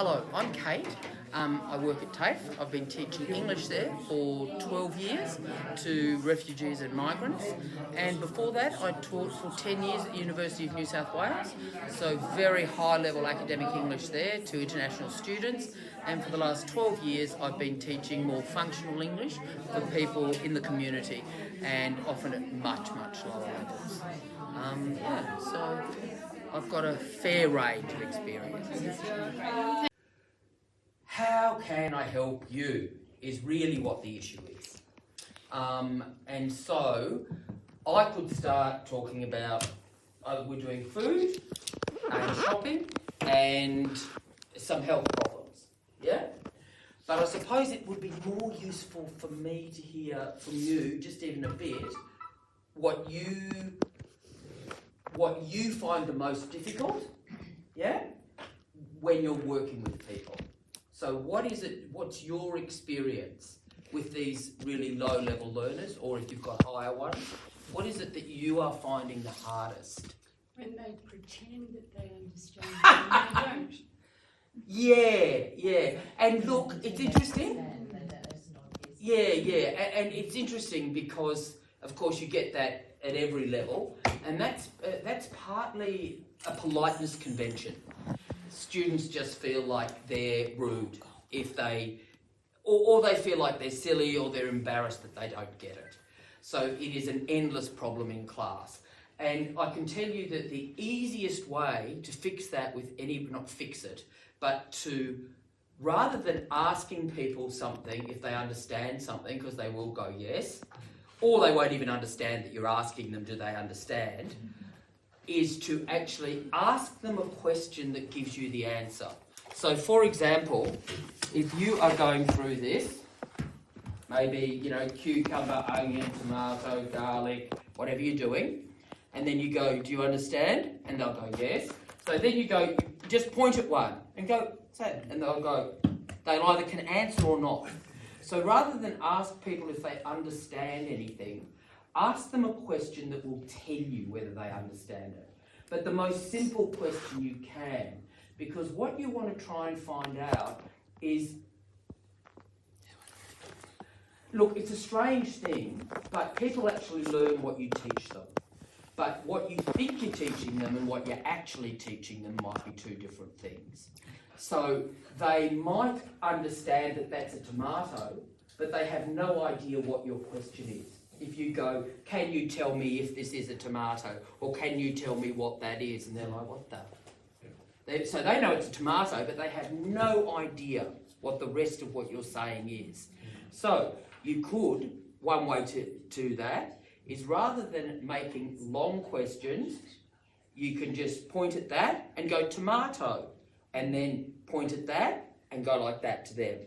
Hello, I'm Kate. I work at TAFE. I've been teaching English there for 12 years to refugees and migrants. And before that, I taught for 10 years at the University of New South Wales. So very high level academic English there to international students. And for the last 12 years, I've been teaching more functional English for people in the community and often at much lower levels. So I've got a fair range of experience. How can I help you is really what the issue is. And so I could start talking about we're doing food and shopping and some health problems, yeah? But I suppose it would be more useful for me to hear from you, just even a bit, what you find the most difficult, yeah, when you're working with people. So what's your experience with these really low-level learners, or if you've got higher ones, what is it that you are finding the hardest? When they pretend that they understand and they don't. Yeah. And look, it's interesting. Yeah. And it's interesting because, of course, you get that at every level, and that's partly a politeness convention. Students just feel like they're rude if or they feel like they're silly or they're embarrassed that they don't get it. So it is an endless problem in class. And I can tell you that the easiest way to fix that not fix it, but to, rather than asking people something if they understand something, because they will go yes, or they won't even understand that you're asking them, do they understand, is to actually ask them a question that gives you the answer. So, for example, if you are going through this, maybe, cucumber, onion, tomato, garlic, whatever you're doing, and then you go, do you understand? And they'll go, yes. So then you go, just point at one and go, say it, and they'll go, they either can answer or not. So rather than ask people if they understand anything, ask them a question that will tell you whether they understand it. But the most simple question you can, because what you want to try and find out is, look, it's a strange thing, but people actually learn what you teach them. But what you think you're teaching them and what you're actually teaching them might be two different things. So they might understand that that's a tomato, but they have no idea what your question is. If you go, can you tell me if this is a tomato? Or can you tell me what that is? And they're like, what the? So they know it's a tomato, but they have no idea what the rest of what you're saying is. So you could, one way to do that is rather than making long questions, you can just point at that and go tomato. And then point at that and go like that to them.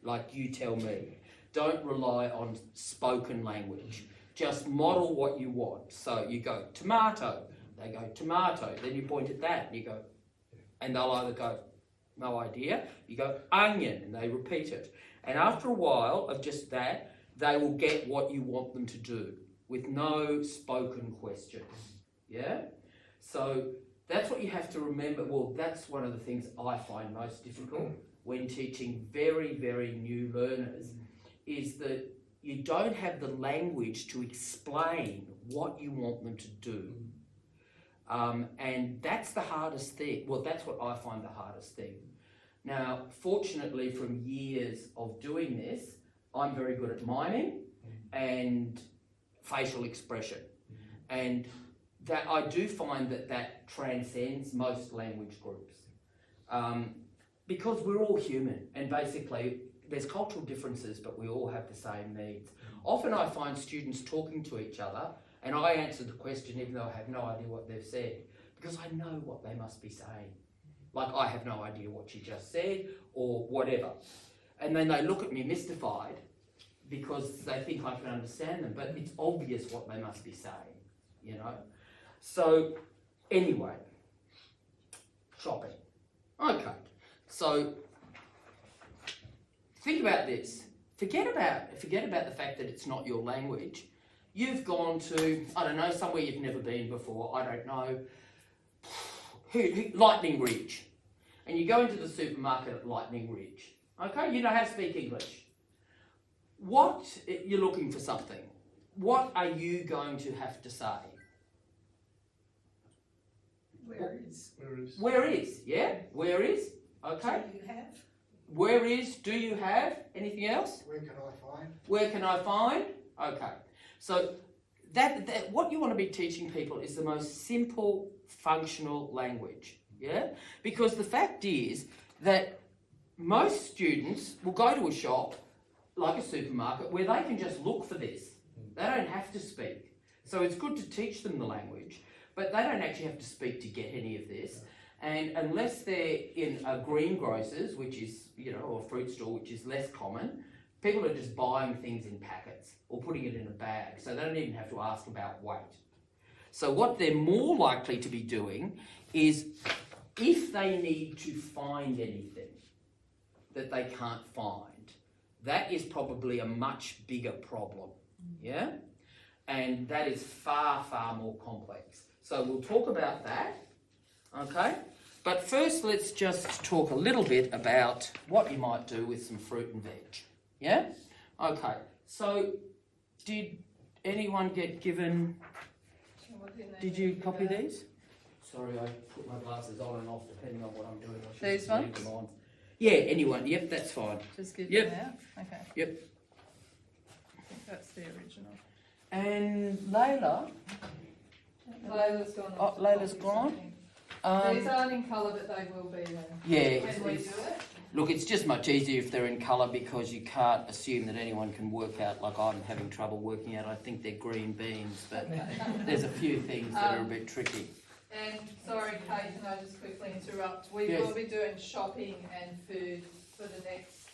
Like you tell me. Don't rely on spoken language. Just model what you want. So you go, tomato. They go, tomato. Then you point at that and you go, and they'll either go, no idea. You go, onion, and they repeat it. And after a while of just that, they will get what you want them to do with no spoken questions. Yeah? So that's what you have to remember. Well, that's one of the things I find most difficult when teaching very, very new learners, is that you don't have the language to explain what you want them to do. And that's the hardest thing. Well, that's what I find the hardest thing. Now, fortunately, from years of doing this, I'm very good at miming and facial expression. And that I do find that transcends most language groups. Because we're all human, and basically there's cultural differences, but we all have the same needs. Often I find students talking to each other, and I answer the question even though I have no idea what they've said, because I know what they must be saying. Like, I have no idea what she just said, or whatever. And then they look at me mystified, because they think I can understand them, but it's obvious what they must be saying, So, anyway, shopping. Okay, so think about this. Forget about the fact that it's not your language. You've gone to, I don't know, somewhere you've never been before. I don't know, Lightning Ridge. and you go into the supermarket at Lightning Ridge, okay, you know how to speak English. You're looking for something. What are you going to have to say? Where is? Where is, yeah? Where is, okay. Do you have? Where is, do you have? Anything else? Where can I find? Where can I find? Okay. So that what you want to be teaching people is the most simple functional language, yeah? Because the fact is that most students will go to a shop, like a supermarket, where they can just look for this. They don't have to speak. So it's good to teach them the language, but they don't actually have to speak to get any of this. And unless they're in a greengrocer's, which is, or a fruit store, which is less common, people are just buying things in packets or putting it in a bag, so they don't even have to ask about weight. So what they're more likely to be doing is, if they need to find anything that they can't find, that is probably a much bigger problem, yeah? And that is far, far more complex. So we'll talk about that, okay? But first, let's just talk a little bit about what you might do with some fruit and veg, yeah? Okay, so did anyone get given, did you copy these? Sorry, I put my glasses on and off depending on what I'm doing. I should These just leave ones? them on. Yeah, anyone, yep, that's fine. Just give Yep. them out. Okay. Yep. I think that's the original. And Layla, Layla's gone. Oh, Layla's gone? These aren't in colour, but they will be there. yeah, When we do it. look, it's just much easier if they're in colour, because you can't assume that anyone can work out, like I'm having trouble working out, I think they're green beans, but there's a few things that are a bit tricky. And sorry, Kate, can I just quickly interrupt? We Yes. will be doing shopping and food for the next,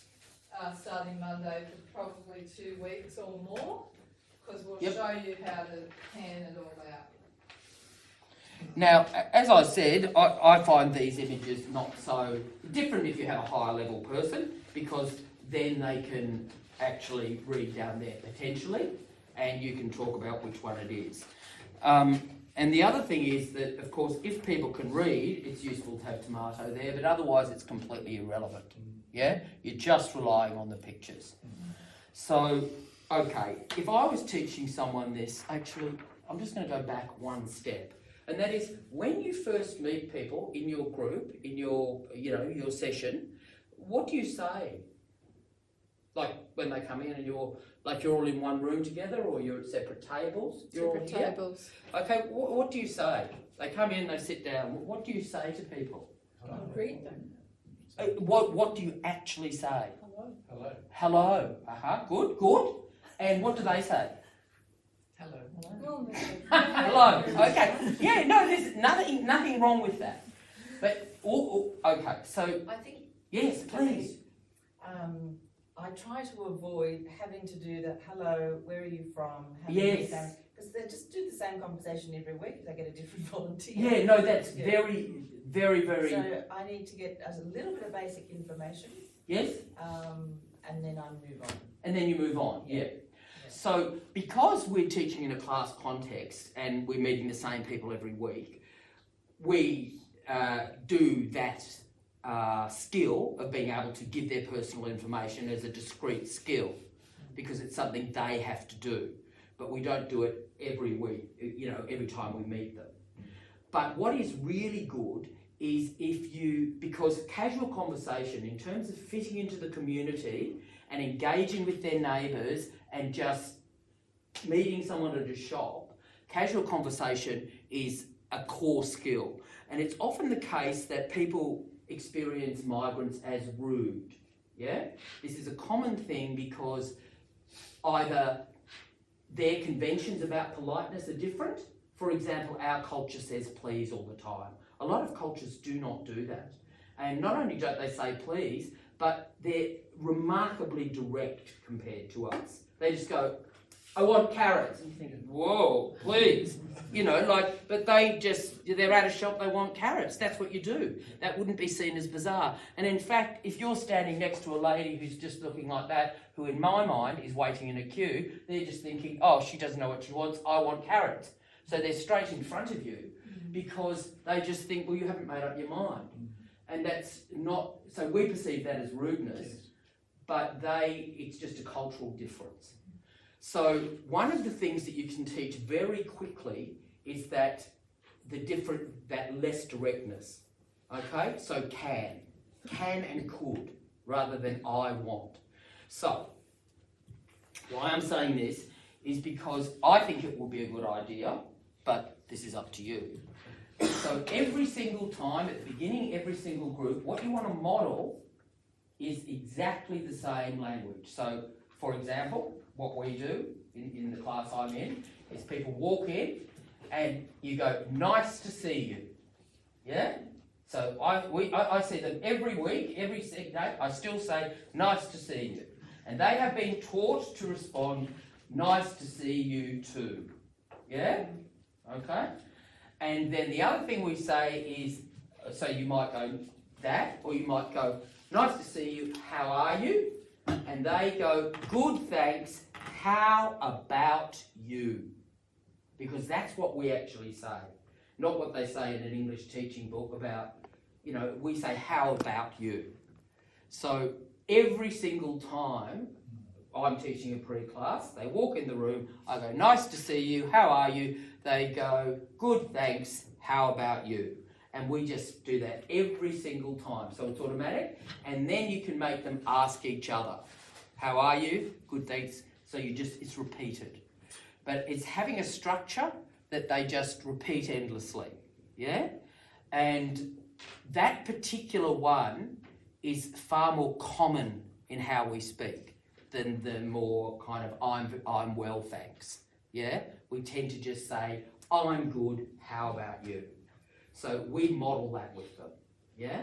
starting Monday, for probably 2 weeks or more, because we'll Yep. show you how to pan it all out. Now, as I said, I find these images not so different if you have a higher level person, because then they can actually read down there potentially, and you can talk about which one it is. And the other thing is that, of course, if people can read, it's useful to have tomato there, but otherwise it's completely irrelevant. Yeah? You're just relying on the pictures. So, okay, if I was teaching someone this, actually, I'm just going to go back one step. And that is, when you first meet people in your group, in your, your session, what do you say? Like when they come in and you're all in one room together, or you're at separate tables? Separate tables. Okay, what do you say? They come in, they sit down. What do you say to people? I'll greet them. What do you actually say? Hello. Hello. Hello. Good. And what do they say? Hello. Normally. Hello. Okay. Yeah. No, there's nothing wrong with that. But okay. So I think yes, please. I try to avoid having to do the hello, where are you from? Yes. Because they just do the same conversation every week. They get a different volunteer. Yeah. No, that's Yeah. very, very, very. So I need to get us a little bit of basic information, Yes. and then I move on. And then you move on. Yeah. So because we're teaching in a class context and we're meeting the same people every week, we do that skill of being able to give their personal information as a discrete skill, because it's something they have to do. But we don't do it every week, every time we meet them. But what is really good is because casual conversation, in terms of fitting into the community and engaging with their neighbours and just meeting someone at a shop, casual conversation is a core skill. And it's often the case that people experience migrants as rude, yeah? This is a common thing because either their conventions about politeness are different. For example, our culture says please all the time. A lot of cultures do not do that. And not only don't they say please, but they're remarkably direct compared to us. They just go, I want carrots. And you think, whoa, please. But they're at a shop, they want carrots. That's what you do. That wouldn't be seen as bizarre. And in fact, if you're standing next to a lady who's just looking like that, who in my mind is waiting in a queue, they're just thinking, oh, she doesn't know what she wants, I want carrots. So they're straight in front of you because they just think, well, you haven't made up your mind. And that's not, so we perceive that as rudeness, but it's just a cultural difference. So one of the things that you can teach very quickly is that that less directness. Okay, so can and could, rather than I want. So, why I'm saying this is because I think it will be a good idea, but this is up to you. So every single time, at the beginning of every single group, what you want to model is exactly the same language. So, for example, what we do in the class I'm in is people walk in and you go, nice to see you. Yeah? So I see them every week, every day, I still say, nice to see you. And they have been taught to respond, nice to see you too. Yeah? Okay? And then the other thing we say is, so you might go that, or you might go, nice to see you, how are you? And they go, good, thanks, how about you? Because that's what we actually say. Not what they say in an English teaching book about, we say, how about you? So every single time I'm teaching a pre-class, they walk in the room, I go, nice to see you, how are you? They go, good, thanks, how about you? And we just do that every single time. So it's automatic. And then you can make them ask each other, how are you? Good, thanks. So it's repeated. But it's having a structure that they just repeat endlessly. Yeah? And that particular one is far more common in how we speak than the more kind of I'm well, thanks. Yeah? We tend to just say, I'm good, how about you? So we model that with them. Yeah?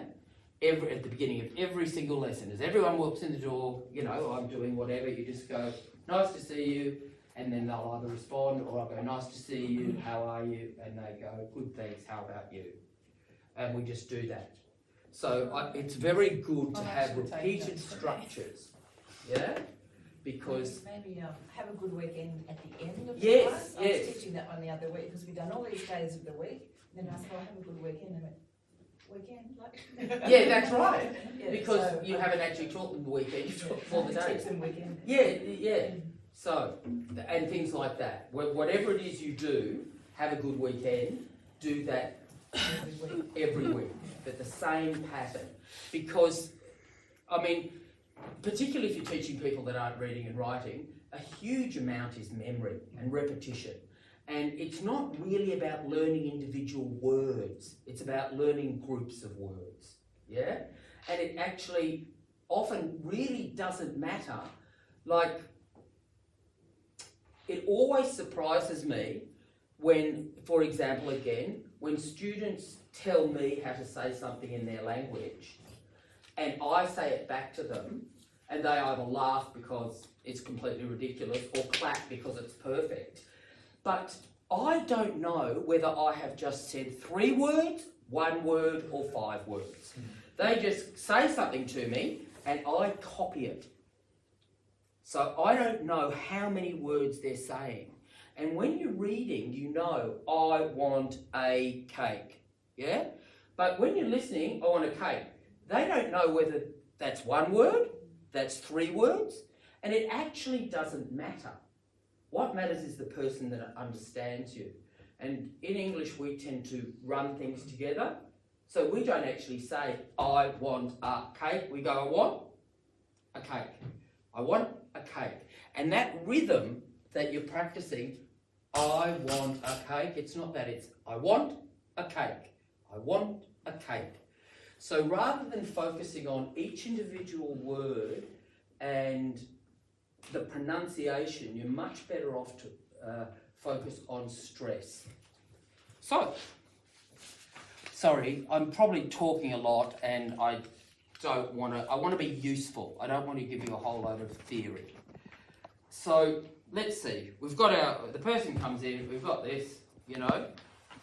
At the beginning of every single lesson, as everyone walks in the door, I'm doing whatever, you just go, nice to see you, and then they'll either respond or I'll go, nice to see you, how are you? And they go, good, thanks, how about you? And we just do that. So it's very good to have repeated structures. Yeah? Because... Maybe have a good weekend at the end of the yes, class. I was teaching that one the other week because we've done all these days of the week. Then I said, have a good weekend. And I went, weekend? Yeah, that's right. Yeah, because so, you haven't actually taught them the weekend, you taught for the Teach days. them weekend. Yeah. So, and things like that. Whatever it is you do, have a good weekend, do that every week, but the same pattern. Because, particularly if you're teaching people that aren't reading and writing, a huge amount is memory and repetition. And it's not really about learning individual words, it's about learning groups of words, yeah? And it actually often really doesn't matter. Like, it always surprises me when, for example, again, when students tell me how to say something in their language, and I say it back to them, and they either laugh because it's completely ridiculous or clap because it's perfect. But I don't know whether I have just said 3 words, 1 word, or 5 words. They just say something to me, and I copy it. So I don't know how many words they're saying. And when you're reading, you know, I want a cake, yeah? But when you're listening, I want a cake, they don't know whether that's 1 word, that's 3 words, and it actually doesn't matter. What matters is the person that understands you. And in English, we tend to run things together. So we don't actually say, I want a cake. We go, I want a cake. I want a cake. And that rhythm that you're practicing, I want a cake, it's not that, it's I want a cake. I want a cake. So rather than focusing on each individual word and the pronunciation, you're much better off to focus on stress. So, sorry, I'm probably talking a lot and I want to be useful. I don't want to give you a whole load of theory. So, let's see. We've got the person comes in, we've got this,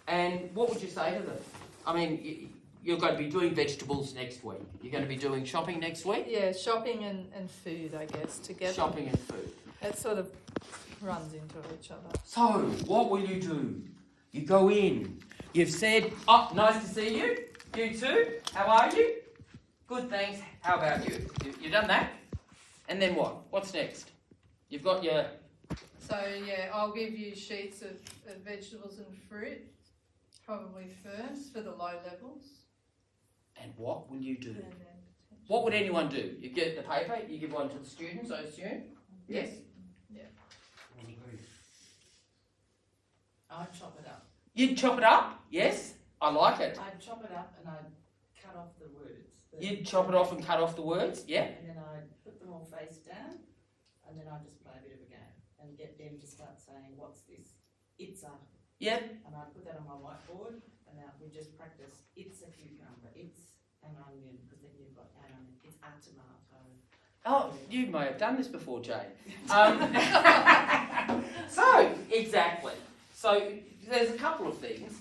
and what would you say to them? I mean, you're going to be doing vegetables next week. You're going to be doing shopping next week? Yeah, shopping and food, I guess, together. Shopping and food. It sort of runs into each other. So, what will you do? You go in. You've said, oh, nice to see you. You too? How are you? Good, thanks. How about you? You done that? And then what? What's next? You've got your... So yeah, I'll give you sheets of vegetables and fruit, probably first for the low levels. And what will you do? And then What would anyone do? You get the paper, you give one to the students, I assume? Yes? I'd chop it up. You'd chop it up? Yes? I like it. I'd chop it up and I'd cut off the words. You'd chop it off and cut off the words? Yeah? And then I'd put them all face down, and then I'd just play a bit of a game and get them to start saying, what's this? It's a. Yeah? And I'd put that on my whiteboard, and we just practice, it's a cucumber, it's an onion, because then you've got an onion, it's a tomato. Oh, you may have done this before, Jane. So, exactly. So, there's a couple of things.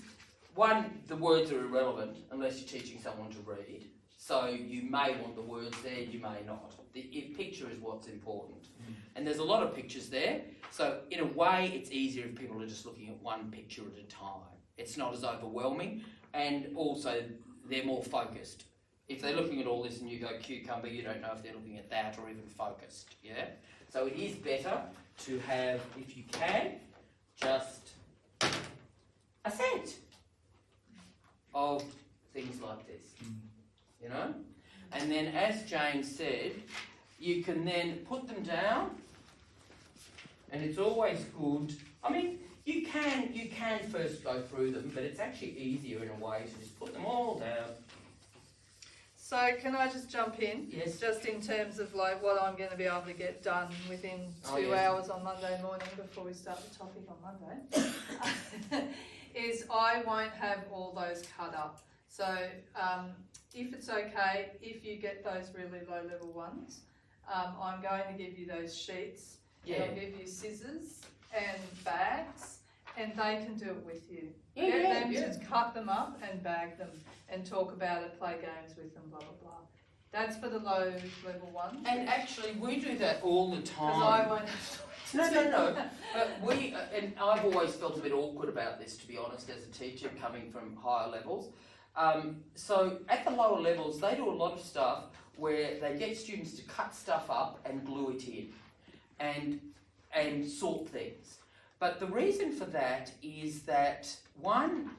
One, the words are irrelevant unless you're teaching someone to read. So, you may want the words there, you may not. The picture is what's important. And there's a lot of pictures there. So, in a way, it's easier if people are just looking at one picture at a time. It's not as overwhelming, and also they're more focused. If they're looking at all this and you go cucumber, you don't know if they're looking at that or even focused, yeah? So it is better to have, if you can, just a set of things like this, you know? And then, as Jane said, you can then put them down, and it's always good. I mean, you can first go through them, but it's actually easier in a way to just put them all down. So can I just jump in? Yes. Just in terms of like what I'm going to be able to get done within 2 Oh, yes. hours on Monday morning before we start the topic on Monday, is I won't have all those cut up. So if it's okay, if you get those really low level ones, I'm going to give you those sheets. Yeah. And I'll give you scissors and bags, and they can do it with you. Yeah, Get yeah, them yeah. to cut them up and bag them and talk about it, play games with them, blah, blah, blah. That's for the low level ones. And actually, we do that all the Because time. I won't have No. But we, and I've always felt a bit awkward about this, to be honest, as a teacher coming from higher levels. So at the lower levels, they do a lot of stuff where they get students to cut stuff up and glue it in and sort things. But the reason for that is that, one,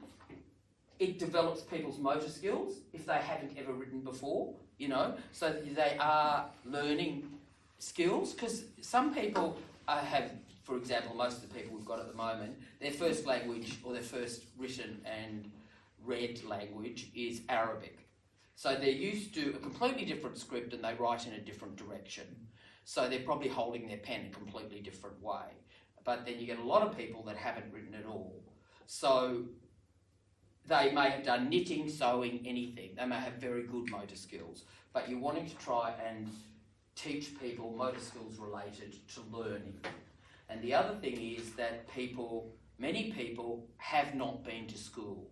it develops people's motor skills if they haven't ever written before, you know, so they are learning skills, because some people have, for example, most of the people we've got at the moment, their first language or their first written and read language is Arabic. So they're used to a completely different script and they write in a different direction. So they're probably holding their pen a completely different way. But then you get a lot of people that haven't written at all. So they may have done knitting, sewing, anything. They may have very good motor skills. But you're wanting to try and teach people motor skills related to learning. And the other thing is that many people have not been to school.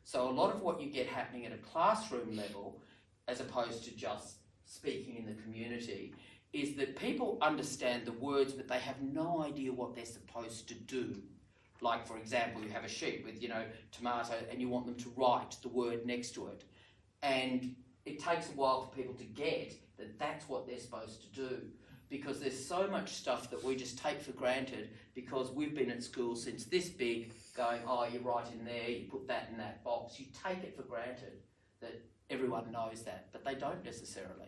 So a lot of what you get happening at a classroom level, as opposed to just speaking in the community, is that people understand the words, but they have no idea what they're supposed to do. Like, for example, you have a sheet with, tomato, and you want them to write the word next to it. And it takes a while for people to get that that's what they're supposed to do, because there's so much stuff that we just take for granted because we've been at school since this big, going, oh, you write in there, you put that in that box. You take it for granted that everyone knows that, but they don't necessarily.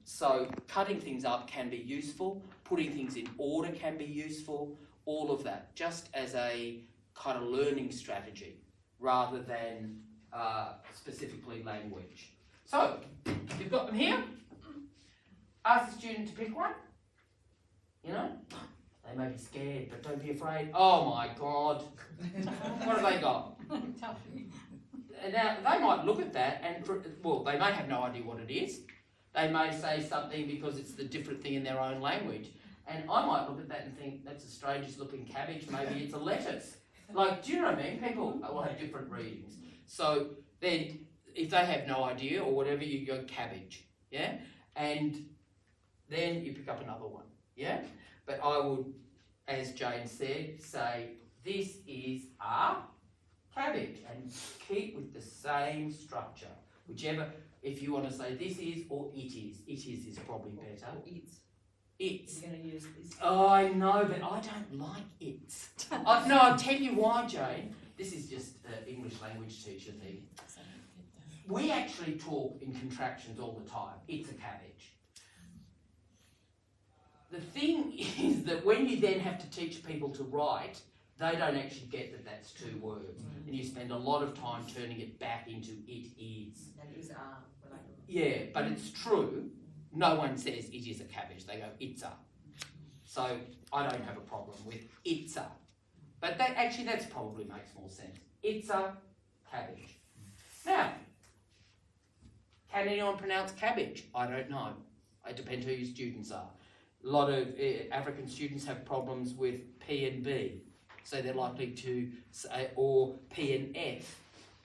So cutting things up can be useful, putting things in order can be useful, all of that, just as a kind of learning strategy rather than specifically language. So, you've got them here. Ask the student to pick one. They may be scared, but don't be afraid. Oh my God. What have they got? Now, they might look at that and, they may have no idea what it is. They may say something because it's the different thing in their own language. And I might look at that and think, that's the strangest looking cabbage, maybe it's a lettuce. Do you know what I mean? People will have different readings. So then, if they have no idea or whatever, you go cabbage, yeah? And then you pick up another one, yeah? But I would, as Jane said, say, this is a cabbage, and keep with the same structure. Whichever, if you want to say this is or it is probably better. Or it's. It's. You're going to use this. Oh, I know, but I don't like it's. No, I'll tell you why, Jane. This is just an English language teacher thing. We actually talk in contractions all the time. It's a cabbage. The thing is that when you then have to teach people to write, they don't actually get that that's two words. And you spend a lot of time turning it back into it is. That is Yeah, but it's true. No one says it is a cabbage. They go, it's a. So I don't have a problem with it's a. But that probably makes more sense. It's a cabbage. Now, can anyone pronounce cabbage? I don't know. It depends who your students are. A lot of African students have problems with P and B. So they're likely to say, or P and F.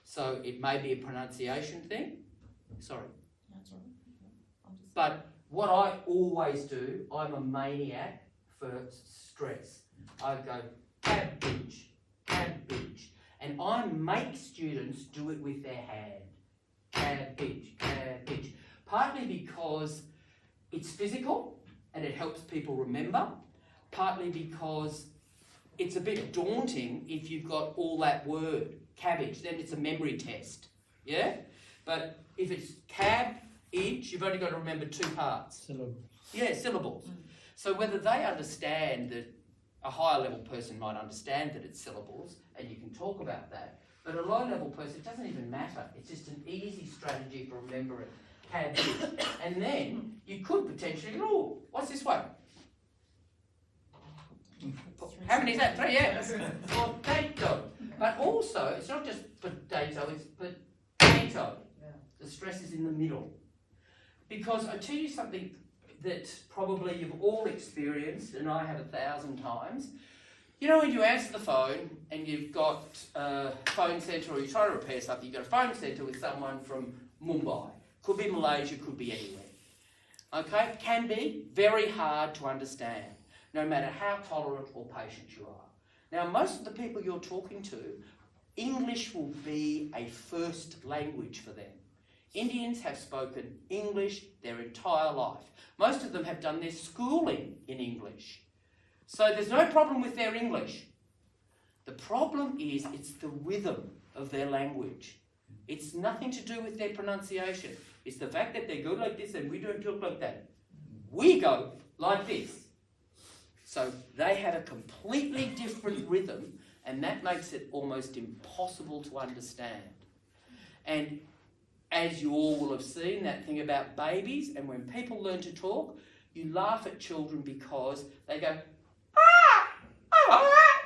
So it may be a pronunciation thing. Sorry. That's right. But what I always do, I'm a maniac for stress. I go, cabbage, cabbage. And I make students do it with their hand. Cabbage, cabbage. Partly because it's physical and it helps people remember. Partly because it's a bit daunting if you've got all that word, cabbage, then it's a memory test, yeah? But if it's cab-age, you've only got to remember two parts. Syllables. Yeah, syllables. So whether they understand that, a higher level person might understand that it's syllables, and you can talk about that, but a low level person, it doesn't even matter. It's just an easy strategy for remembering cabbage. And then you could potentially, oh, what's this one? How many is that? 3, yeah. Potato. But also, it's not just potato, it's potato. The stress is in the middle. Because I tell you something that probably you've all experienced, and I have 1,000 times. You know, when you answer the phone and you've got a phone centre, or you try to repair something, you've got a phone centre with someone from Mumbai. Could be Malaysia, could be anywhere. Okay? Can be very hard to understand, no matter how tolerant or patient you are. Now, most of the people you're talking to, English will be a first language for them. Indians have spoken English their entire life. Most of them have done their schooling in English. So there's no problem with their English. The problem is it's the rhythm of their language. It's nothing to do with their pronunciation. It's the fact that they go like this and we don't talk like that. We go like this. So they have a completely different rhythm, and that makes it almost impossible to understand. And as you all will have seen, that thing about babies, and when people learn to talk, you laugh at children because they go, ah, ah, ah.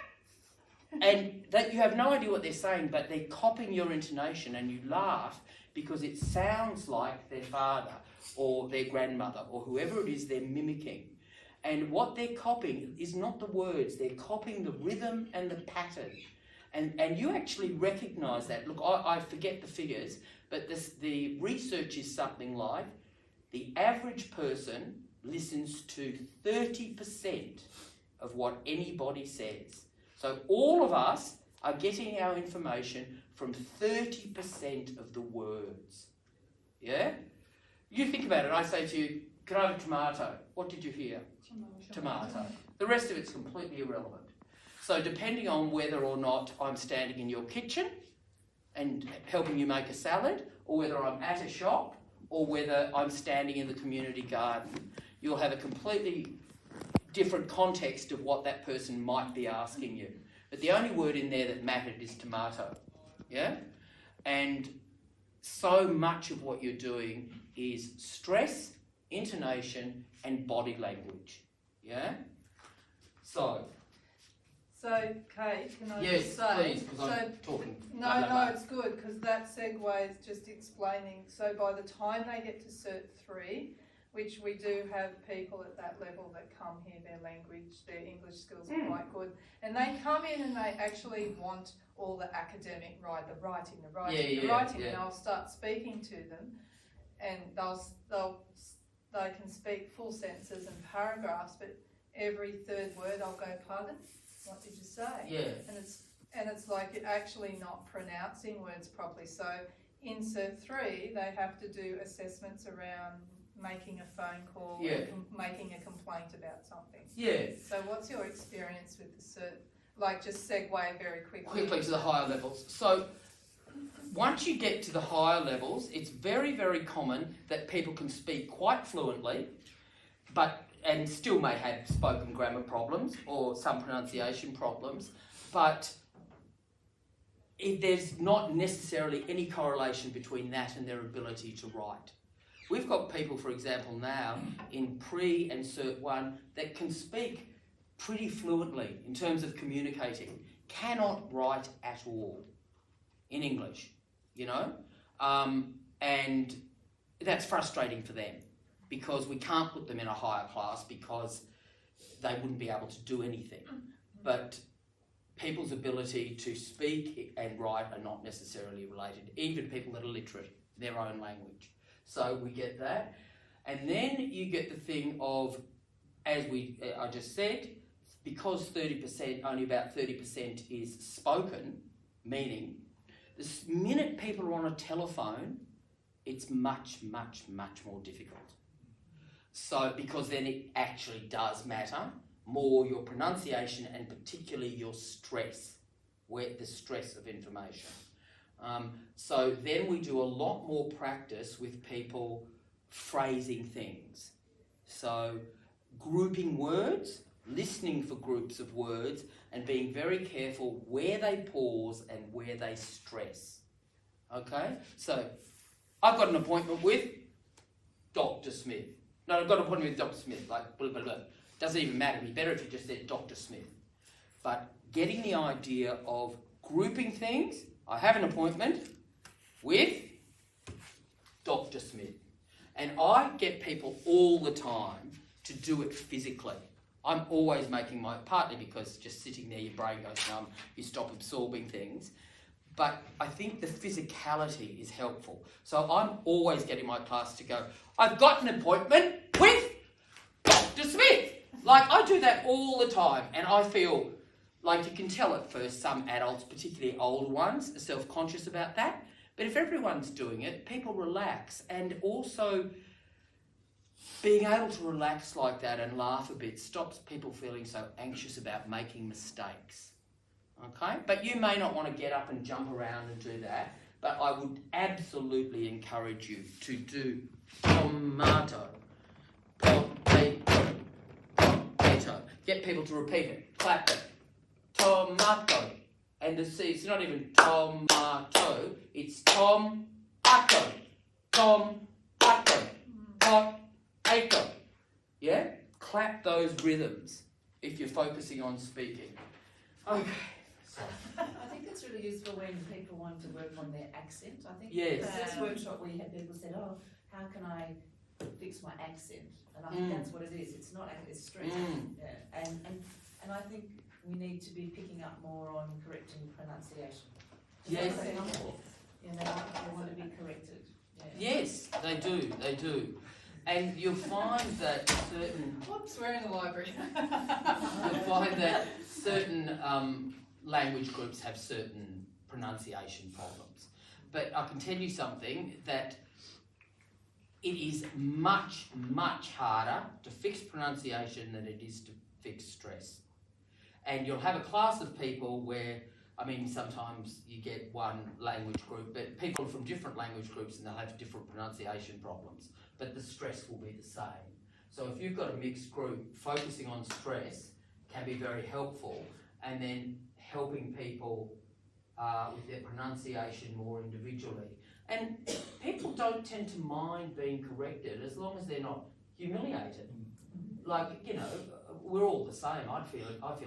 And that you have no idea what they're saying, but they're copying your intonation, and you laugh because it sounds like their father or their grandmother or whoever it is they're mimicking. And what they're copying is not the words, they're copying the rhythm and the pattern. And you actually recognise that. Look, I forget the figures, but the research is something like the average person listens to 30% of what anybody says. So all of us are getting our information from 30% of the words. Yeah? You think about it, I say to you, can I have a tomato? What did you hear? Tomato. The rest of it's completely irrelevant. So depending on whether or not I'm standing in your kitchen and helping you make a salad, or whether I'm at a shop, or whether I'm standing in the community garden, you'll have a completely different context of what that person might be asking you. But the only word in there that mattered is tomato. Yeah? And so much of what you're doing is stress, intonation, and body language. Yeah? So, Kate, can I yes, just say? please, because I'm talking. No, it's good, because that segue is just explaining. So by the time they get to Cert 3, which we do have people at that level that come here, their English skills are quite good, and they come in and they actually want all the academic, the writing, and I'll start speaking to them, and they can speak full sentences and paragraphs, but every third word I'll go, pardon? What did you say? Yeah. And it's and it's like you're actually not pronouncing words properly. So in Cert 3, they have to do assessments around making a phone call, Yeah. and making a complaint about something. Yeah. So what's your experience with the Cert? Like, just segue very quickly. Quickly to the higher levels. So once you get to the higher levels, it's very, very common that people can speak quite fluently, and still may have spoken grammar problems or some pronunciation problems, but there's not necessarily any correlation between that and their ability to write. We've got people, for example, now in pre and Cert 1 that can speak pretty fluently in terms of communicating, cannot write at all in English, you know? And that's frustrating for them because we can't put them in a higher class because they wouldn't be able to do anything. But people's ability to speak and write are not necessarily related, even people that are literate, their own language. So we get that. And then you get the thing of, as I just said, because only about 30% is spoken, meaning the minute people are on a telephone, it's much, much, much more difficult. So, because then it actually does matter more your pronunciation and particularly your stress, the stress of information. So then we do a lot more practice with people phrasing things. So grouping words, listening for groups of words, and being very careful where they pause and where they stress. Okay? So I've got an appointment with Dr. Smith. No, I've got an appointment with Dr. Smith, like blah, blah, blah. Doesn't even matter. It'd be better if you just said Dr. Smith. But getting the idea of grouping things, I have an appointment with Dr. Smith. And I get people all the time to do it physically. I'm always making partly because just sitting there, your brain goes numb, you stop absorbing things. But I think the physicality is helpful. So I'm always getting my class to go, I've got an appointment with Dr. Smith. Like, I do that all the time, and I feel like you can tell at first some adults, particularly older ones, are self-conscious about that. But if everyone's doing it, people relax. And also, being able to relax like that and laugh a bit stops people feeling so anxious about making mistakes. Okay? But you may not want to get up and jump around and do that, but I would absolutely encourage you to do tomato, potato, potato. Get people to repeat it. Clap it. Tomato. And to see, it's not even tomato, it's tom-ato. Tom-ato. Potato. Yeah? Clap those rhythms if you're focusing on speaking. Okay. I think it's really useful when people want to work on their accent. I think Yes. the first workshop we had, people said, oh, how can I fix my accent? And I think that's what it is. It's not, it's stress. Yeah. And I think we need to be picking up more on correcting pronunciation. Yes. They want to be corrected. Yeah. Yes, they do. And you'll find that certain... Whoops, we're in the library. You'll find that certain language groups have certain pronunciation problems. But I can tell you something, that it is much, much harder to fix pronunciation than it is to fix stress. And you'll have a class of people where, I mean, sometimes you get one language group, but people from different language groups and they'll have different pronunciation problems, but the stress will be the same. So if you've got a mixed group, focusing on stress can be very helpful, and then helping people with their pronunciation more individually. And people don't tend to mind being corrected as long as they're not humiliated. Like, you know, we're all the same. I feel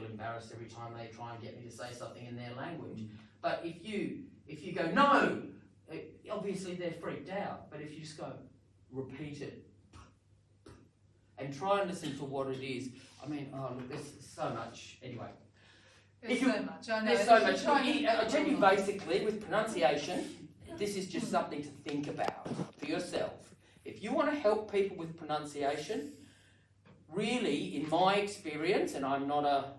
embarrassed every time they try and get me to say something in their language. But if you go, no, obviously they're freaked out. But if you just go, repeat it, and try and listen for what it is. I mean, oh look, there's so much. Anyway. There's so much, I know. There's so much. I tell you basically, with pronunciation, this is just something to think about for yourself. If you want to help people with pronunciation, really, in my experience, and I'm not a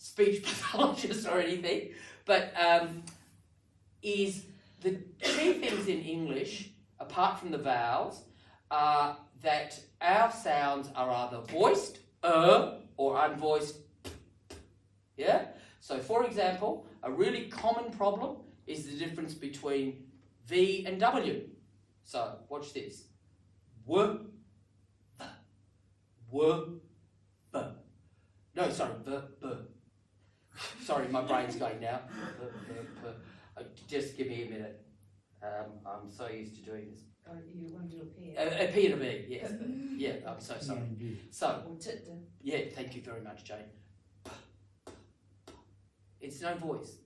speech pathologist or anything, but is the key things in English, apart from the vowels, are that our sounds are either voiced, or unvoiced, yeah? So, for example, a really common problem is the difference between V and W. So, watch this. W, w, b. No, sorry, b, b. Sorry, my brain's going now. B, b, b. Just give me a minute. I'm so used to doing this. Oh, you want to do a pair? A P and a B, yes. Yeah, I'm so sorry. So, Or t-t. yeah, thank you very much, Jane. It's no voice.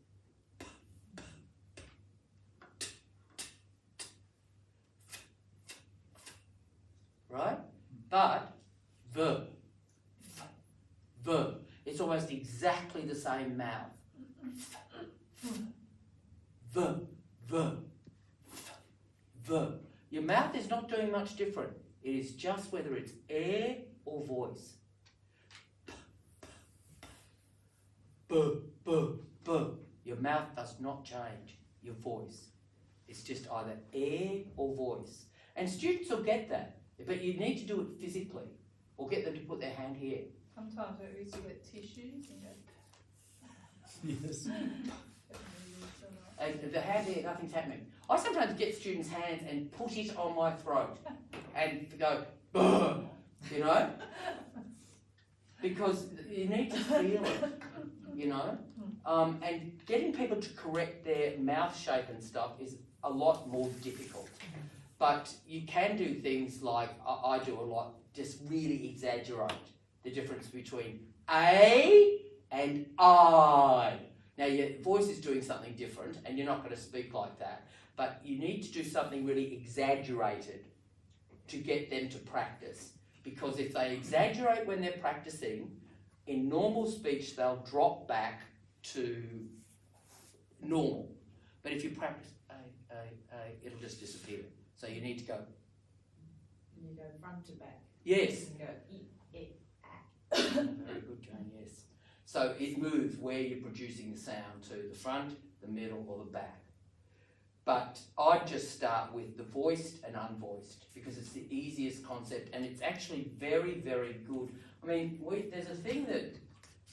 Right? But the, it's almost exactly the same mouth. The. Your mouth is not doing much different. It is just whether it's air or voice. Your mouth does not change your voice. It's just either air or voice. And students will get that, but you need to do it physically or get them to put their hand here. Sometimes we used to get tissues and go. Yes. And the hand here, nothing's happening. I sometimes get students' hands and put it on my throat and go, "Ugh," you know? Because you need to feel it, you know? And getting people to correct their mouth shape and stuff is a lot more difficult. But you can do things like, I do a lot, just really exaggerate the difference between A and I. Now your voice is doing something different and you're not going to speak like that, but you need to do something really exaggerated to get them to practice. Because if they exaggerate when they're practicing, in normal speech they'll drop back to normal. But if you practice A, it'll just disappear. So you need to go. And you go front to back. Yes. And go Very good, Jane, yes. So it moves where you're producing the sound to, the front, the middle or the back. But I'd just start with the voiced and unvoiced because it's the easiest concept and it's actually very, very good. I mean, there's a thing that,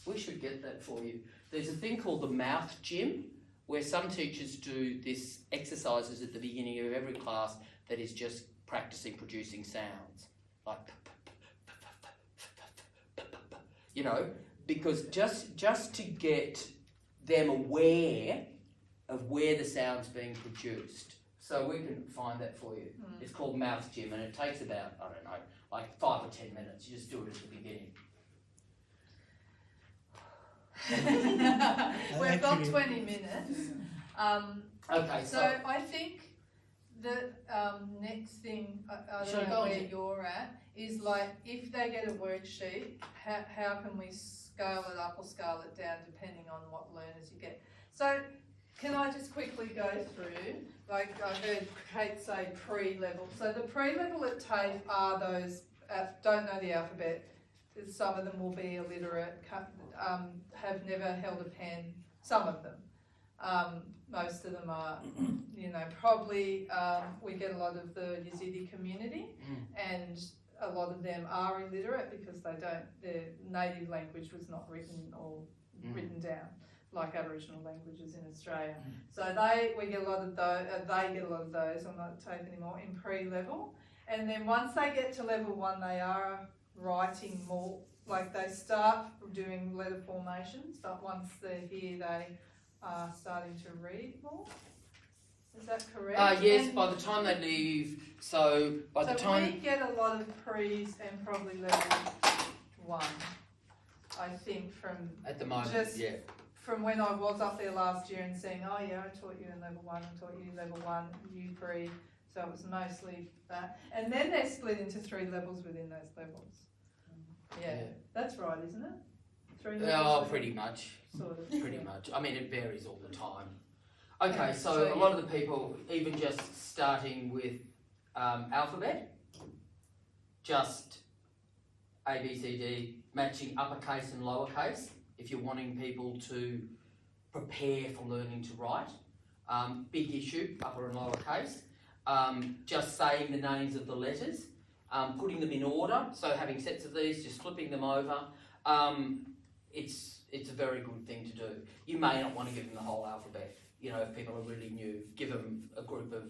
we should get that for you. There's a thing called the mouth gym where some teachers do this exercises at the beginning of every class that is just practicing producing sounds. Like, you know, because just to get them aware of where the sound's being produced. So we can find that for you. It's called Mouth Gym and it takes about, I don't know, like 5 or 10 minutes. You just do it at the beginning. We've got 20 minutes. Okay, So I think the next thing, I Shall I don't go know on where to- you're at, is like if they get a worksheet, how can we scale it up or scale it down depending on what learners you get? So can I just quickly go through, like I heard Kate say pre-level. So the pre-level at TAFE are those, don't know the alphabet, some of them will be illiterate, have never held a pen, some of them. Most of them are, you know, probably we get a lot of the Yazidi community and a lot of them are illiterate because their native language was not written or written down like Aboriginal languages in Australia. So we get a lot of those, they get a lot of those, I'm not taking anymore, in pre-level. And then once they get to level 1, they are writing more, like they start doing letter formations, but once they're here, they are starting to read more. Is that correct? yes, And by the time they leave, so by the time... we get a lot of pre's and probably level 1, I think, from At the moment, just yeah. from when I was up there last year and saying, oh yeah, I taught you in level 1, I taught you level 1, you pre, so it was mostly that. And then they're split into 3 levels within those levels. Yeah, that's right, isn't it? 3 levels? Oh, pretty much. Sort of. Pretty much. I mean, it varies all the time. Okay, Yeah, so so a lot of the people, even just starting with alphabet, just A, B, C, D, matching uppercase and lowercase if you're wanting people to prepare for learning to write. Big issue, upper and lower case. Just saying the names of the letters, putting them in order, so having sets of these, just flipping them over. It's a very good thing to do. You may not want to give them the whole alphabet. You know, if people are really new, give them a group of,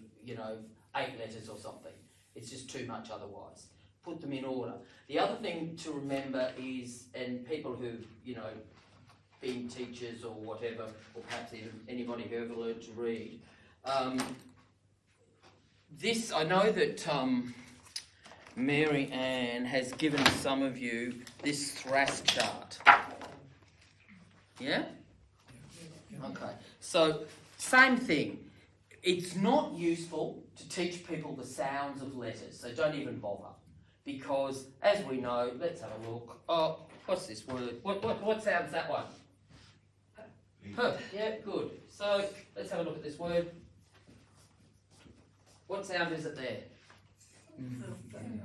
8 letters or something. It's just too much otherwise. Put them in order. The other thing to remember is, and people who've, been teachers or whatever, or perhaps even anybody who ever learned to read, this, I know that Mary Ann has given some of you this thrash chart. Yeah? Okay. So, same thing. It's not useful to teach people the sounds of letters, so don't even bother. Because, as we know, let's have a look. Oh, what's this word? What sound's that one? Huh, yeah, good. So, let's have a look at this word. What sound is it there?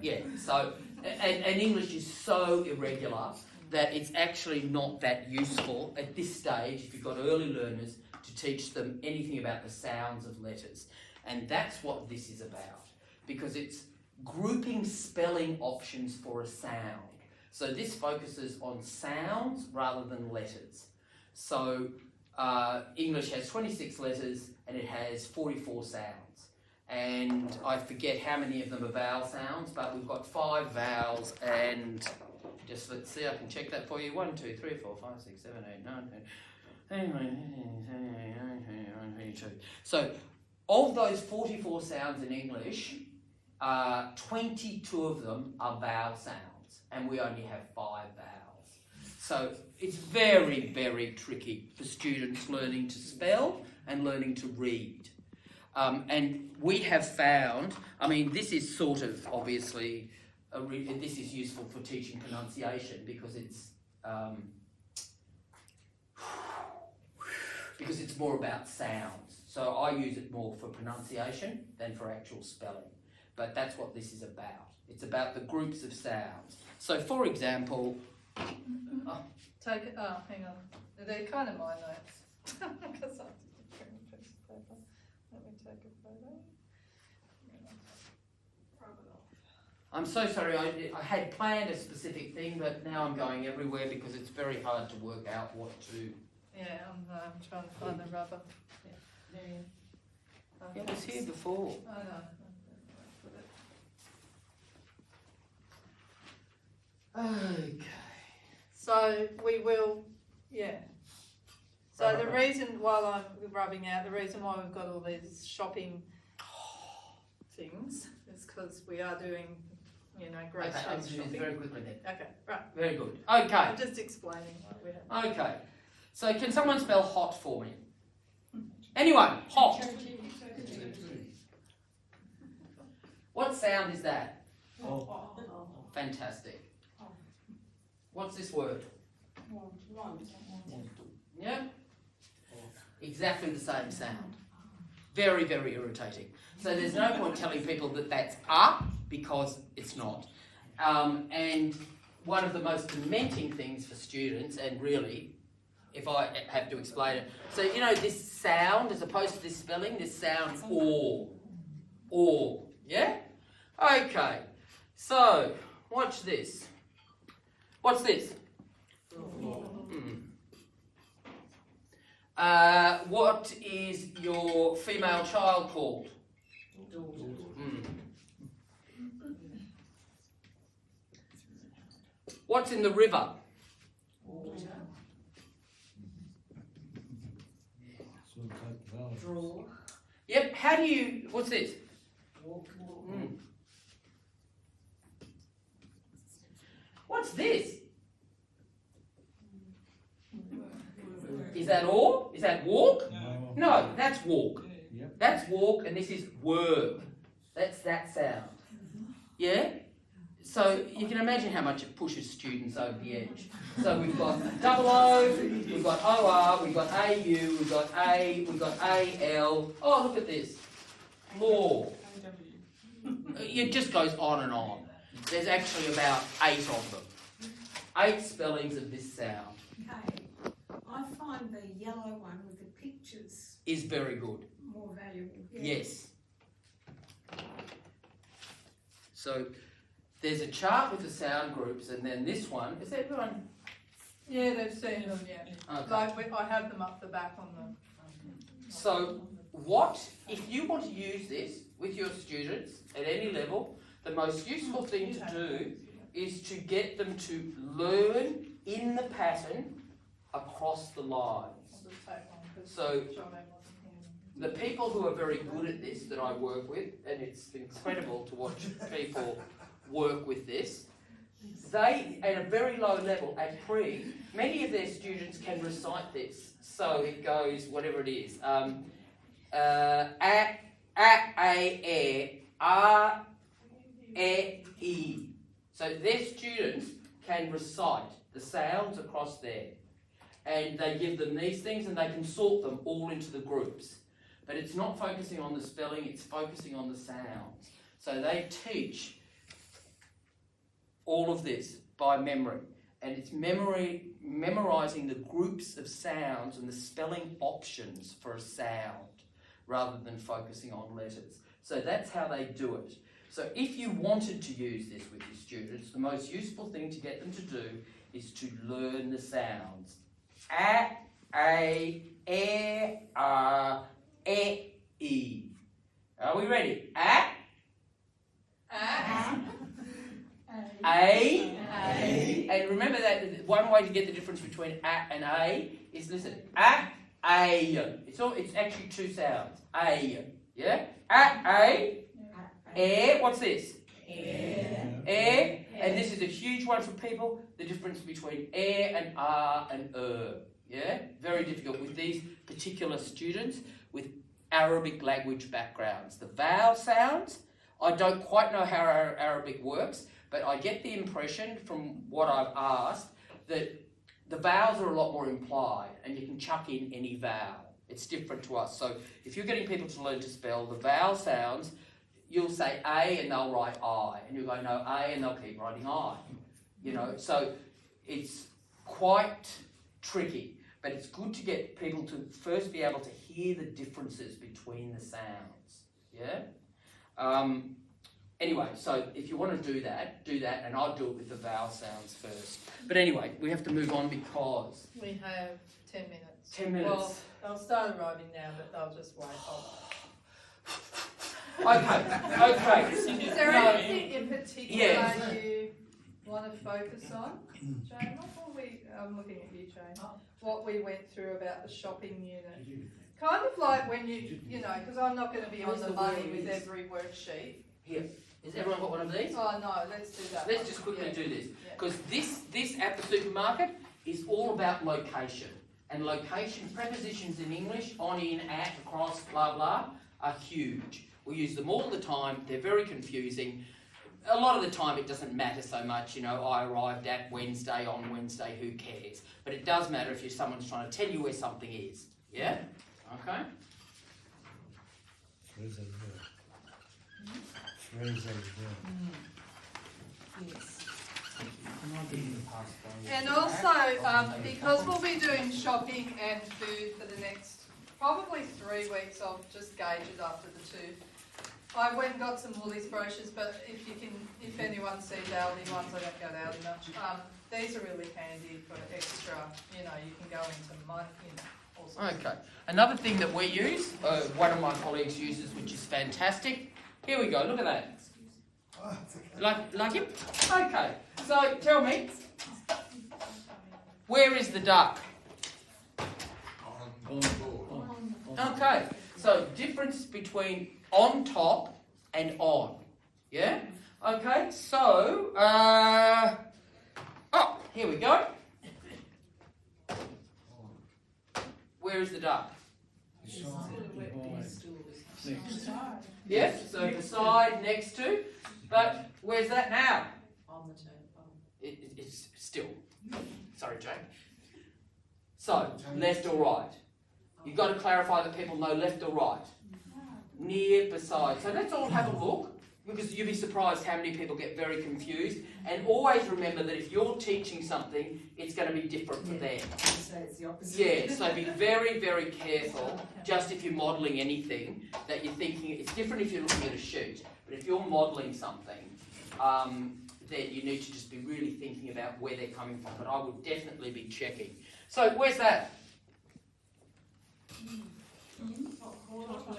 Yeah, so, and English is so irregular that it's actually not that useful at this stage, if you've got early learners, to teach them anything about the sounds of letters. And that's what this is about, because it's grouping spelling options for a sound. So this focuses on sounds rather than letters. So English has 26 letters and it has 44 sounds. And I forget how many of them are vowel sounds, but we've got 5 vowels and just let's see, I can check that for you. 1, 2, 3, 4, 5, 6, 7, 8, 9, 10. So of those 44 sounds in English, 22 of them are vowel sounds, and we only have 5 vowels. So it's very, very tricky for students learning to spell and learning to read. And we have found, I mean, this is sort of obviously, this is useful for teaching pronunciation because it's more about sounds. So I use it more for pronunciation than for actual spelling. But that's what this is about. It's about the groups of sounds. So for example... Hang on. They're kind of my notes. Because I didn't bring a piece of paper. Let me take a photo. Rub it off. I'm so sorry, I had planned a specific thing, but now I'm going everywhere because it's very hard to work out what to... Yeah, I'm trying to find the rubber. Yeah, it was here before. I know. Okay. So we will, yeah. So the reason, while I'm rubbing out, the reason why we've got all these shopping things is because we are doing, grocery Okay, I'll do shopping. this very quickly then. Okay, right. Very good. Okay. I'm just explaining what we have. Okay. So can someone spell hot for me? Anyone? Hot. What sound is that? Fantastic. What's this word? Yeah? Exactly the same sound. Very, very irritating. So there's no point telling people that that's up because it's not. And one of the most dementing things for students, and really, if I have to explain it, so this sound as opposed to this spelling, this sound or, yeah? Okay, so watch this. What's this? What is your female child called? What's in the river? Draw. Yep, how do you, what's this? Walk. What's this? Is that all? Is that walk? No, that's walk. Yep. That's walk, and this is work. That's that sound. Yeah? So you can imagine how much it pushes students over the edge. So we've got double O, we've got OR, we've got AU, we've got A, we've got AL. Oh, look at this. Law. It just goes on and on. There's actually about 8 of them. 8 spellings of this sound. I find the yellow one with the pictures is very good. more valuable. Yes. So there's a chart with the sound groups, and then this one. Is everyone? Yeah, they've seen them, yeah. Okay. Like, I have them up the back on the... So what, if you want to use this with your students at any level, the most useful thing to do is to get them to learn in the pattern across the lines. I'll just take one, 'cause So John wasn't here. the people who are very good at this that I work with, and it's incredible to watch people work with this, they, at a very low level, at pre, many of their students can recite this. So it goes, whatever it is, a, e. So their students can recite the sounds across there. And they give them these things and they can sort them all into the groups. But it's not focusing on the spelling, it's focusing on the sounds. So they teach all of this by memory. And it's memorising the groups of sounds and the spelling options for a sound rather than focusing on letters. So that's how they do it. So if you wanted to use this with your students, the most useful thing to get them to do is to learn the sounds. A, E. Are we ready? A. And remember that one way to get the difference between A and A is listen. A. It's actually two sounds. A. Yeah? A. What's this? Air. And this is a huge one for people, the difference between air and R and Yeah? Very difficult with these particular students with Arabic language backgrounds. The vowel sounds, I don't quite know how Arabic works, but I get the impression from what I've asked that the vowels are a lot more implied and you can chuck in any vowel. It's different to us. So if you're getting people to learn to spell the vowel sounds, you'll say A and they'll write I, and you'll go no A and they'll keep writing I. You know, so it's quite tricky, but it's good to get people to first be able to hear the differences between the sounds. Yeah. Anyway, so if you want to do that, and I'll do it with the vowel sounds first. But anyway, we have to move on because We have 10 minutes. 10 minutes. Well, they'll start arriving now, but they'll just wait. Okay. Is there No. anything in particular Yeah. you want to focus on, Jane? I'm looking at you, Jane. What we went through about the shopping unit. Kind of like when you know, because I'm not going to be on Where's the the money word with is? every worksheet. Here. Has everyone got one of these? Oh no, let's do that. Let's one. just quickly Yeah. do this. Yeah. Because this at the supermarket is all about location. And location, prepositions in English, on, in, at, across, blah, blah, are huge. We use them all the time. They're very confusing. A lot of the time it doesn't matter so much, you know, I arrived at Wednesday on Wednesday, who cares? But it does matter if someone's trying to tell you where something is. Yeah? Okay? And also, because we'll be doing shopping and food for the next probably 3 weeks, I'll just gauge it after the 2. I went and got some Woolies brochures, but if anyone sees Aldi ones, I don't go to Aldi much. These are really handy for extra, you know, you can go into money, you know, all sorts of Okay. Another thing that we use, one of my colleagues uses, which is fantastic. Here we go, look at that. Like him? Okay, so tell me, where is the duck? Okay, so difference between on top and on. Yeah? Okay, so, here we go. Where is the duck? Yes, so beside, next to, but where's that now? On the turn. It's still. Sorry, Jake. So, left or right? You've got to clarify that people know left or right. Near, beside. So let's all have a look because you'll be surprised how many people get very confused. And always remember that if you're teaching something, it's going to be different for them. So it's the opposite. Yeah, so be very, very careful, just if you're modelling anything, that you're thinking, it's different if you're looking at a sheet, but if you're modelling something, then you need to just be really thinking about where they're coming from. But I would definitely be checking. So where's that?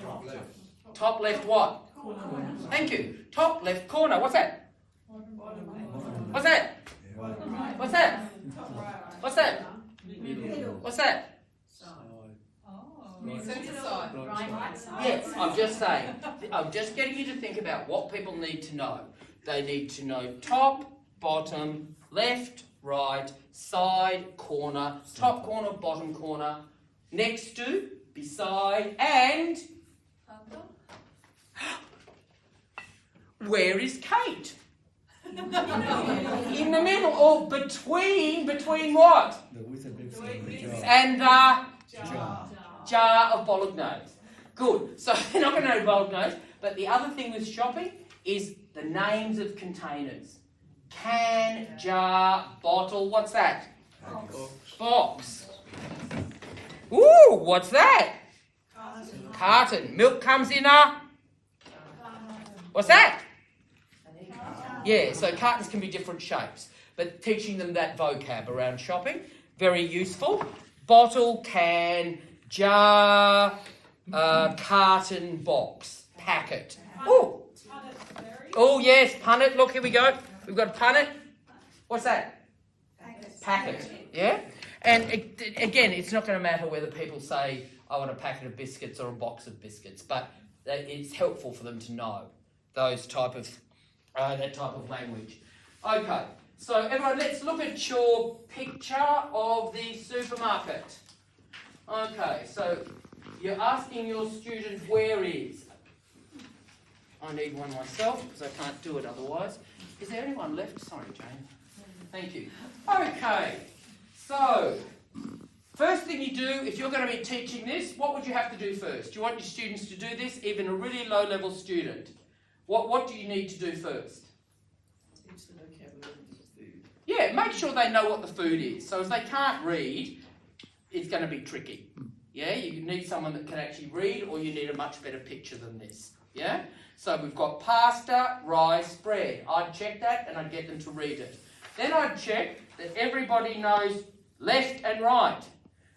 Top left. Top left what? Thank you. Top left corner. What's that? What's that? What's that? What's that? What's that? Centre side. Yes, I'm just saying. I'm just getting you to think about what people need to know. They need to know top, bottom, left, right, side, corner, top corner, bottom corner, next to, beside, and where is Kate? In the middle, or between what? The with a big finger. And the jar of bolognese. Good. So they're not going to know bolognese, but the other thing with shopping is the names of containers. Can, jar, bottle, what's that? Box. Ooh, what's that? Carton. Milk comes in a... What's that? Yeah, so cartons can be different shapes, but teaching them that vocab around shopping, very useful. Bottle, can, jar, carton, box, packet. Ooh. Oh yes, punnet. Look, here we go. We've got punnet. What's that? Packet. Yeah? And again, it's not going to matter whether people say, I want a packet of biscuits or a box of biscuits, but it's helpful for them to know those that type of language. Okay, so everyone, let's look at your picture of the supermarket. Okay, so you're asking your student where is. I need one myself because I can't do it otherwise. Is there anyone left? Sorry, Jane. Thank you. Okay, so first thing you do, if you're going to be teaching this, what would you have to do first? Do you want your students to do this, even a really low-level student? What do you need to do first? Teach the vocabulary of food. Yeah, make sure they know what the food is. So if they can't read, it's going to be tricky. Yeah, you need someone that can actually read, or you need a much better picture than this. Yeah? So we've got pasta, rice, bread. I'd check that and I'd get them to read it. Then I'd check that everybody knows left and right.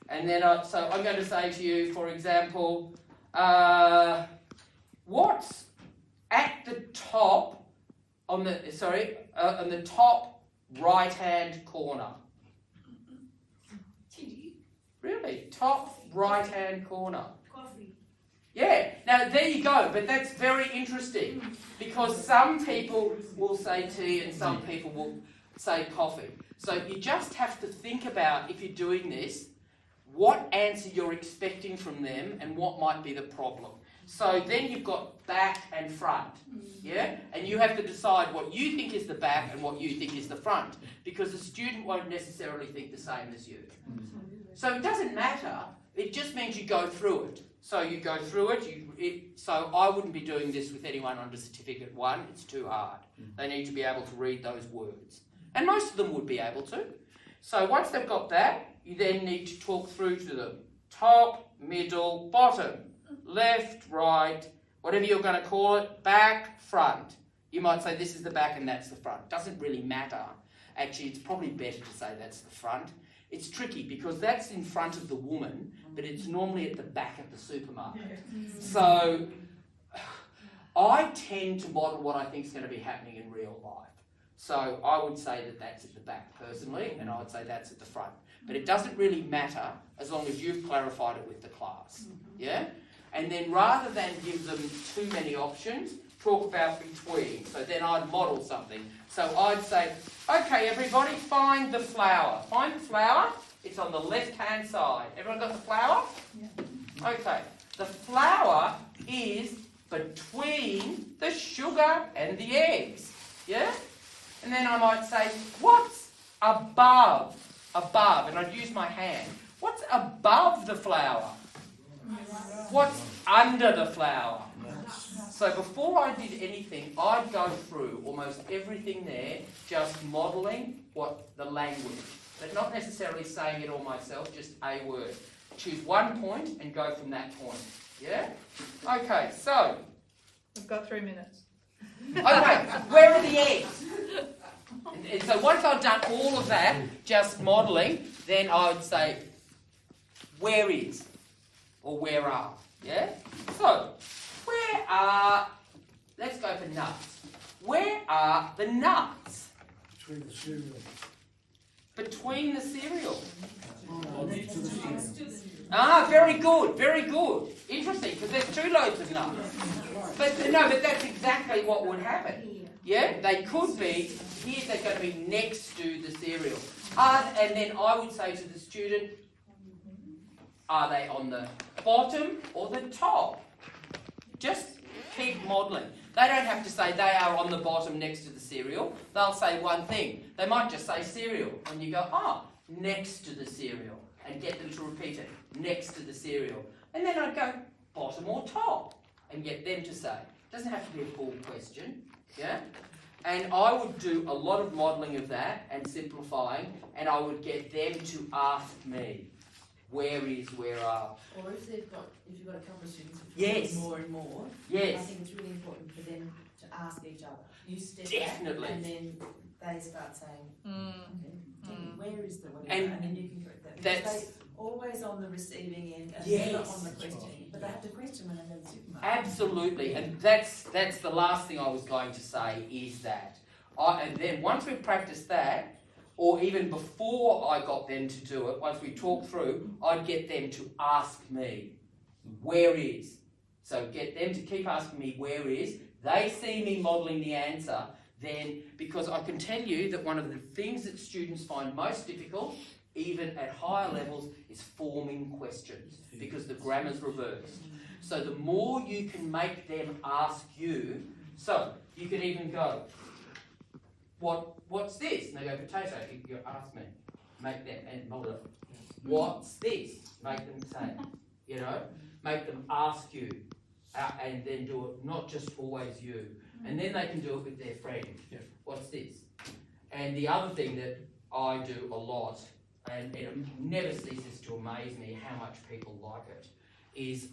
And then, so I'm going to say to you, for example, what's at the top, on the top right-hand corner? Really? Top right-hand corner. Coffee. Yeah, now there you go, but that's very interesting because some people will say tea and some people will say coffee. So you just have to think about, if you're doing this, what answer you're expecting from them and what might be the problem. So then you've got back and front, yeah? And you have to decide what you think is the back and what you think is the front, because the student won't necessarily think the same as you. So it doesn't matter, it just means you go through it. So you go through it, so I wouldn't be doing this with anyone under Certificate 1, it's too hard. They need to be able to read those words. And most of them would be able to. So once they've got that, you then need to talk through to them. Top, middle, bottom, left, right, whatever you're going to call it, back, front. You might say this is the back and that's the front. Doesn't really matter. Actually, it's probably better to say that's the front. It's tricky because that's in front of the woman, but it's normally at the back of the supermarket. So I tend to model what I think is going to be happening in real life. So I would say that that's at the back personally, and I would say that's at the front. But it doesn't really matter as long as you've clarified it with the class. Yeah? And then rather than give them too many options, talk about between. So then I'd model something. So I'd say, okay, everybody, find the flour. Find the flour. It's on the left-hand side. Everyone got the flour? Yeah. Okay. The flour is between the sugar and the eggs. Yeah? And then I might say, what's above? Above. And I'd use my hand. What's above the flour? What's under the flour? So before I did anything, I'd go through almost everything there, just modelling what the language, but not necessarily saying it all myself, just a word. Choose one point and go from that point. Yeah? Okay, so. We've got 3 minutes. Okay, where are the eggs? And so once I've done all of that, just modelling, then I would say, where is? Or where are? Yeah? So, where are, let's go for nuts. Where are the nuts? Between the cereal. Between the cereal. Next to the cereal. Ah, very good, very good. Interesting, because there's 2 loads of nuts. But no, but that's exactly what would happen. Yeah, they could be, here they're going to be next to the cereal. And then I would say to the student, are they on the bottom or the top? Just keep modelling. They don't have to say they are on the bottom next to the cereal. They'll say one thing. They might just say cereal. And you go, next to the cereal. And get them to repeat it, next to the cereal. And then I'd go, bottom or top? And get them to say. It doesn't have to be a full question. Yeah? And I would do a lot of modelling of that and simplifying, and I would get them to ask me, where is, where are? Or if you've got a couple of students who Yes. more and more, Yes. I think it's really important for them to ask each other. You step Definitely. back and then they start saying, where is the whatever, And and then you can correct that. that's- Because they always on the receiving end and Yes. never on the questioning. But they have to question when they go to the supermarket. Absolutely, and that's the last thing I was going to say is that. And then once we've practiced that, or even before I got them to do it, once we talked through, I'd get them to ask me, where is? So get them to keep asking me, where is? They see me modelling the answer, then, because I can tell you that one of the things that students find most difficult, even at higher levels, is forming questions, because the grammar's reversed. So the more you can make them ask you, so you can even go, what's this? And they go, potato. You ask me. Make them, and mold it. What's this? Make them say it. You know? Make them ask you. And then do it, not just always you. And then they can do it with their friend. Yeah. What's this? And the other thing that I do a lot, and it never ceases to amaze me how much people like it, is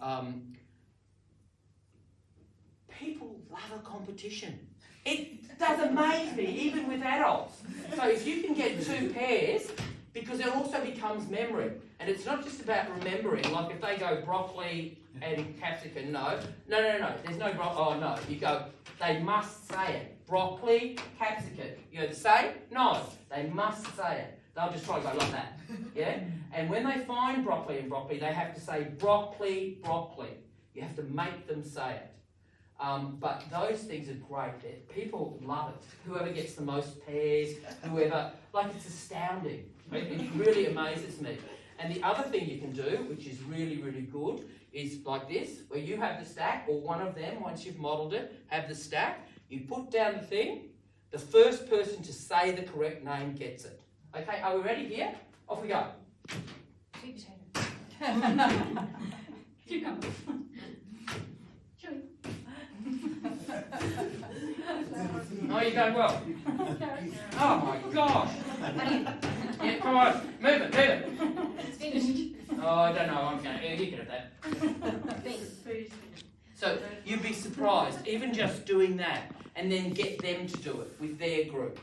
people love a competition. It does amaze me, even with adults. So if you can get 2 pairs, because it also becomes memory. And it's not just about remembering, like if they go broccoli and capsicum, no, there's no broccoli, oh no, you go, they must say it. Broccoli, capsicum, you know the same? No, they must say it. They'll just try to go like that, yeah? And when they find broccoli and broccoli, they have to say broccoli, broccoli. You have to make them say it. But those things are great. People love it. Whoever gets the most pairs, whoever, like it's astounding. It really amazes me. And the other thing you can do, which is really, really good, is like this, where you have the stack, or one of them, once you've modelled it, have the stack, you put down the thing, the first person to say the correct name gets it. Okay, are we ready here? Off we go. Sweet potato. Cucumber. Chili. Oh, you're going well. Oh my gosh. Yeah, come on, move it. It's finished. Oh, I don't know, I'm going, you can have that. Thanks. So you'd be surprised, even just doing that, and then get them to do it with their group.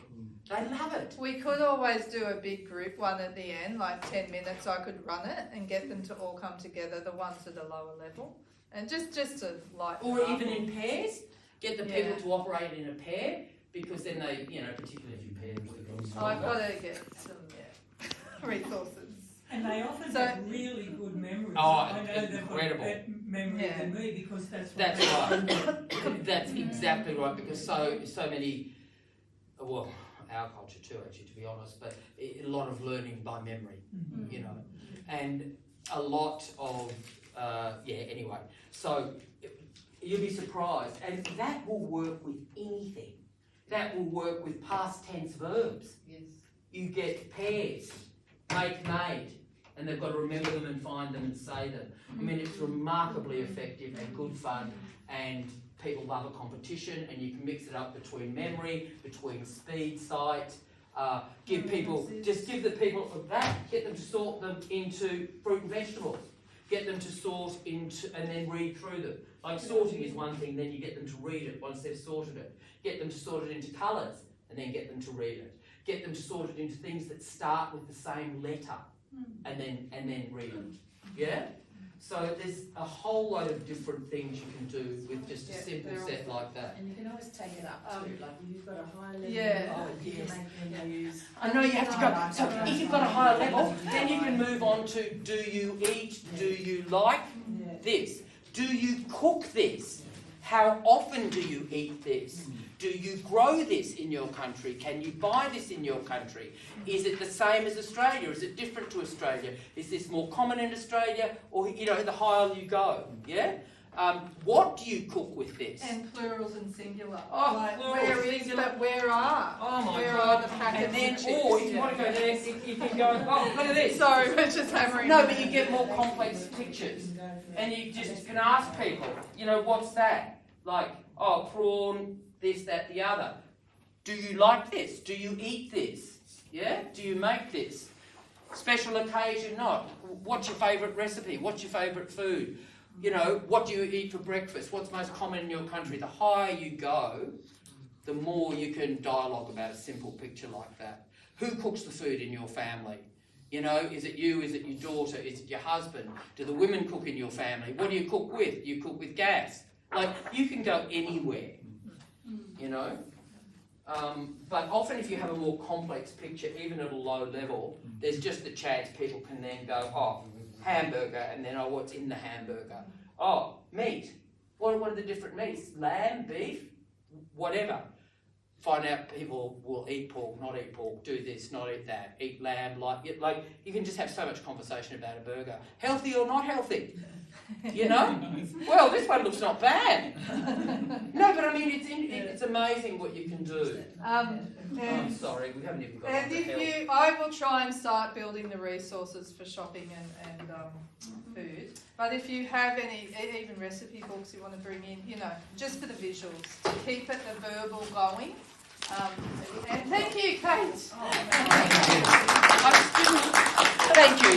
They love it. We could always do a big group one at the end, like 10 minutes I could run it and get them to all come together, the ones at a lower level. And just to lighten Or it up. even in pairs, get the people to operate in a pair, because then they, particularly if you pair them with I've got to get some resources. And they often So- have really good memories. Oh, I know they've got incredible. better memory than me because that's what That's they right. That's exactly right, because so many, well, our culture too, actually, to be honest, but a lot of learning by memory, and a lot of, anyway. So you'll be surprised, and that will work with anything. That will work with past tense verbs. Yes. You get pairs, make, made, and they've got to remember them and find them and say them. I mean, it's remarkably effective and good fun, and people love a competition, and you can mix it up between memory, between speed, sight. Give the people that, get them to sort them into fruit and vegetables. Get them to sort into, and then read through them. Like sorting is one thing, then you get them to read it once they've sorted it. Get them to sort it into colours, and then get them to read it. Get them to sort it into things that start with the same letter, and then read it. Yeah? So there's a whole load of different things you can do with just a simple set like that. And you can always take it up too, like if you've got a higher level, you can make them use. I know you have to go. So if you've got a higher level, then you can move on to, do you eat? Do you like this? Do you cook this? How often do you eat this? Do you grow this in your country? Can you buy this in your country? Is it the same as Australia? Is it different to Australia? Is this more common in Australia? Or, the higher you go, yeah? What do you cook with this? And plurals and singular. Oh, like plurals, where is, singular. but where are? Oh my where God. are the packets? And then, of or chips? if you want to go there, you can go, oh, look at this. Sorry, we're just hammering. No, but you get more complex pictures. And you just can ask people, what's that? Like, oh, prawn, this, that, the other. Do you like this? Do you eat this? Yeah? Do you make this? Special occasion, not. What's your favourite recipe? What's your favourite food? What do you eat for breakfast? What's most common in your country? The higher you go, the more you can dialogue about a simple picture like that. Who cooks the food in your family? Is it you? Is it your daughter? Is it your husband? Do the women cook in your family? What do you cook with? You cook with gas. Like, you can go anywhere, but often if you have a more complex picture, even at a low level, there's just the chance people can then go, oh, hamburger, and then, oh, what's in the hamburger? Oh, meat. What are the different meats? Lamb, beef, whatever. Find out people will eat pork, not eat pork, do this, not eat that, eat lamb, like you can just have so much conversation about a burger. Healthy or not healthy? Well, this one looks not bad. No, but I mean, it's amazing what you can do. I'm sorry, we haven't even got on to health. I will try and start building the resources for shopping and food. But if you have any, even recipe books you want to bring in, just for the visuals, to keep it the verbal going. And thank you, Kate. Thank you.